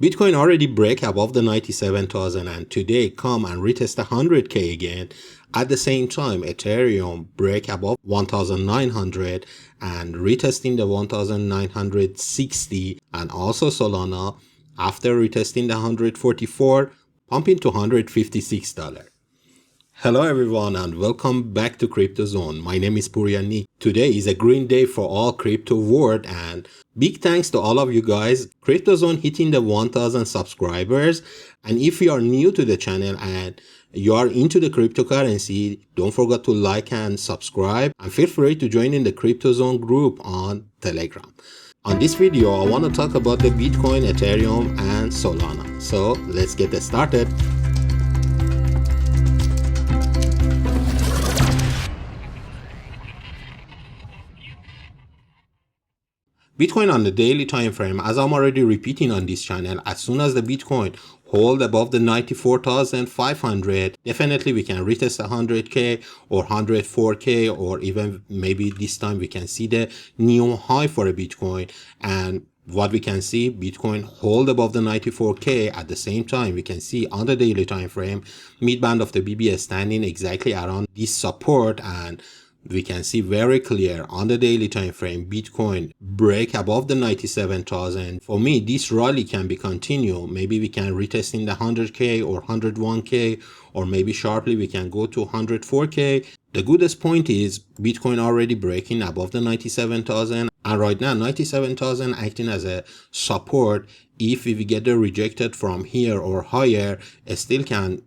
Bitcoin already break above the 97,000 and today come and retest 100k again. At the same time, Ethereum break above 1,900 and retesting the 1,960, and also Solana after retesting the 144 pumping to $156. Hello everyone and welcome back to CryptoZone. My name is Poriyanik. Today is a green day for all crypto world and big thanks to all of you guys. CryptoZone hitting the 1,000 subscribers, and if you are new to the channel and you are into the cryptocurrency, don't forget to like and subscribe, and feel free to join in the CryptoZone group on Telegram. On this video, I want to talk about the Bitcoin, Ethereum and Solana. So let's get started. Bitcoin on the daily time frame, as I'm already repeating on this channel, as soon as the Bitcoin hold above the 94,500, definitely we can retest 100k or 104k, or even maybe this time we can see the new high for a Bitcoin. And what we can see, Bitcoin hold above the 94k. At the same time, we can see on the daily time frame, mid band of the BB is standing exactly around this support, and we can see very clear on the daily time frame Bitcoin break above the 97,000. For me, this rally can be continue. Maybe we can retest in the 100k or 101k, or maybe sharply we can go to 104k. The goodest point is Bitcoin already breaking above the 97,000, and right now 97,000 acting as a support. If we get the rejected from here or higher, it still can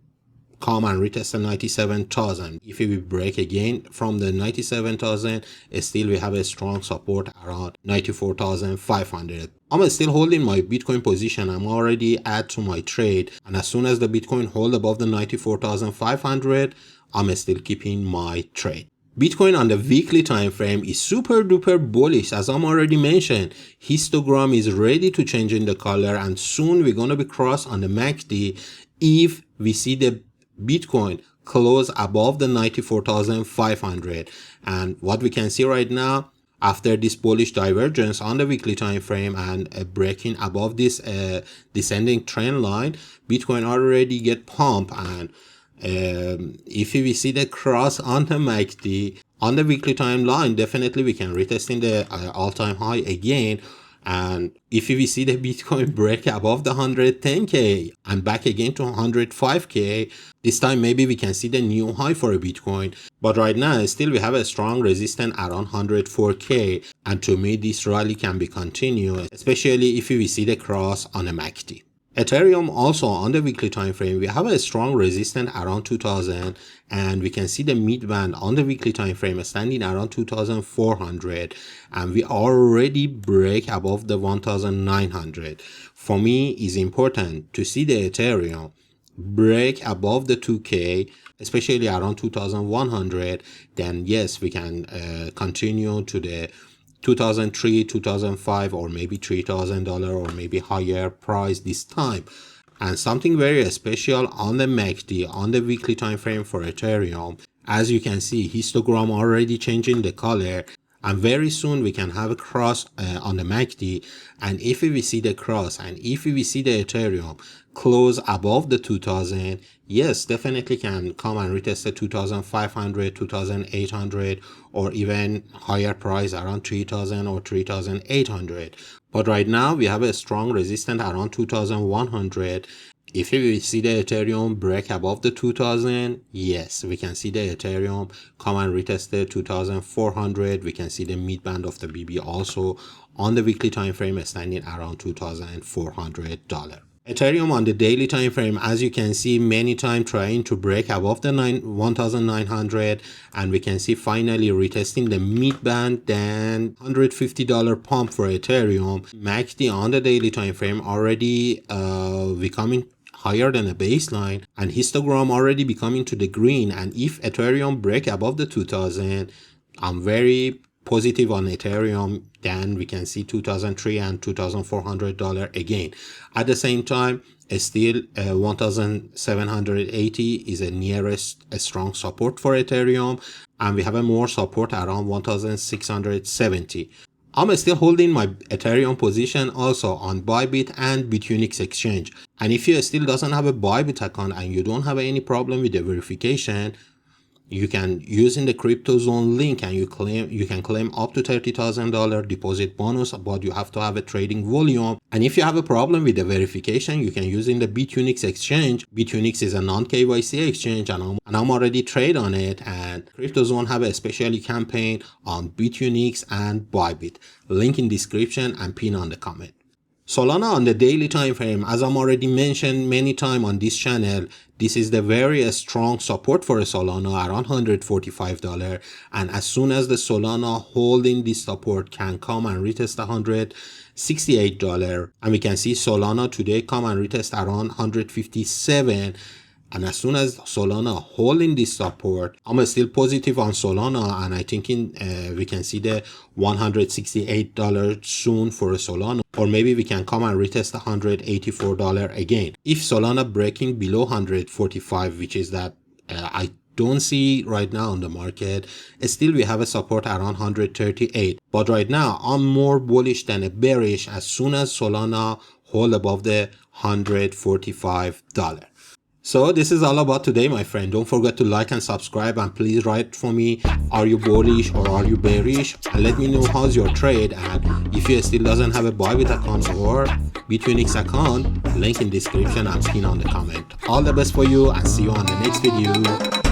come and retest the 97,000. If we break again from the 97,000, still we have a strong support around 94,500. I'm still holding my Bitcoin position. I'm already add to my trade, and as soon as the Bitcoin hold above the 94,500, I'm still keeping my trade. Bitcoin on the weekly time frame is super duper bullish. As I'm already mentioned, histogram is ready to change in the color, and soon we're gonna be crossed on the MACD if we see the Bitcoin close above the 94,500. And what we can see right now, after this bullish divergence on the weekly time frame and breaking above this descending trend line, Bitcoin already get pump. And if we see the cross on the MACD on the weekly timeline, definitely we can retest in the all-time high again. And if we see the Bitcoin break above the 110k and back again to 105k, this time maybe we can see the new high for a Bitcoin. But right now still we have a strong resistance around 104k, and to me this rally can be continued, especially if we see the cross on a MACD. Ethereum also on the weekly time frame, we have a strong resistance around 2000, and we can see the mid band on the weekly time frame standing around 2400, and we already break above the 1900. For me, it's important to see the Ethereum break above the 2k, especially around 2100. Then yes, we can continue to the 2003, 2005, or maybe $3,000 or maybe higher price this time. And something very special on the MACD on the weekly time frame for Ethereum, as you can see, histogram already changing the color, and very soon we can have a cross on the MACD. And if we see the cross and if we see the Ethereum close above the 2000, yes, definitely can come and retest the 2500, 2800, or even higher price around 3000 or 3800. But right now we have a strong resistance around 2100. If we see the Ethereum break above the 2000, yes, we can see the Ethereum come and retest the 2400. We can see the mid band of the BB also on the weekly time frame standing around $2,400. Ethereum on the daily time frame, as you can see, many times trying to break above the 1900, and we can see finally retesting the mid band, then $150 pump for Ethereum. MACD on the daily time frame already becoming higher than a baseline, and histogram already becoming to the green. And if Ethereum break above the 2000, I'm very positive on Ethereum. Then we can see $2,300 and $2,400 again. At the same time, still 1,780 is a nearest a strong support for Ethereum, and we have a more support around 1,670. I'm still holding my Ethereum position also on Bybit and Bitunix Exchange. And if you still doesn't have a Bybit account and you don't have any problem with the verification, you can use in the CryptoZone link and you can claim up to $30,000 deposit bonus, but you have to have a trading volume. And if you have a problem with the verification, you can use in the Bitunix Exchange. Bitunix is a non-KYC exchange, and I'm already trade on it. And CryptoZone have a special campaign on Bitunix and Bybit. Link in description and pin on the comment. Solana on the daily time frame, as I'm already mentioned many times on this channel, this is the very strong support for a Solana around $145, and as soon as the Solana holding this support can come and retest $168, and we can see Solana today come and retest around 157. And as soon as Solana holding this support, I'm still positive on Solana, and I think we can see the $168 soon for a Solana, or maybe we can come and retest $184 again. If Solana breaking below 145, which is that I don't see right now on the market, still we have a support around 138. But right now I'm more bullish than a bearish as soon as Solana hold above the $145. So this is all about today, my friend. Don't forget to like and subscribe, and please write for me, are you bullish or are you bearish, and let me know how's your trade. And if you still doesn't have a Bybit account or Bitunix account, link in description and pin on the comment. All the best for you, and see you on the next video.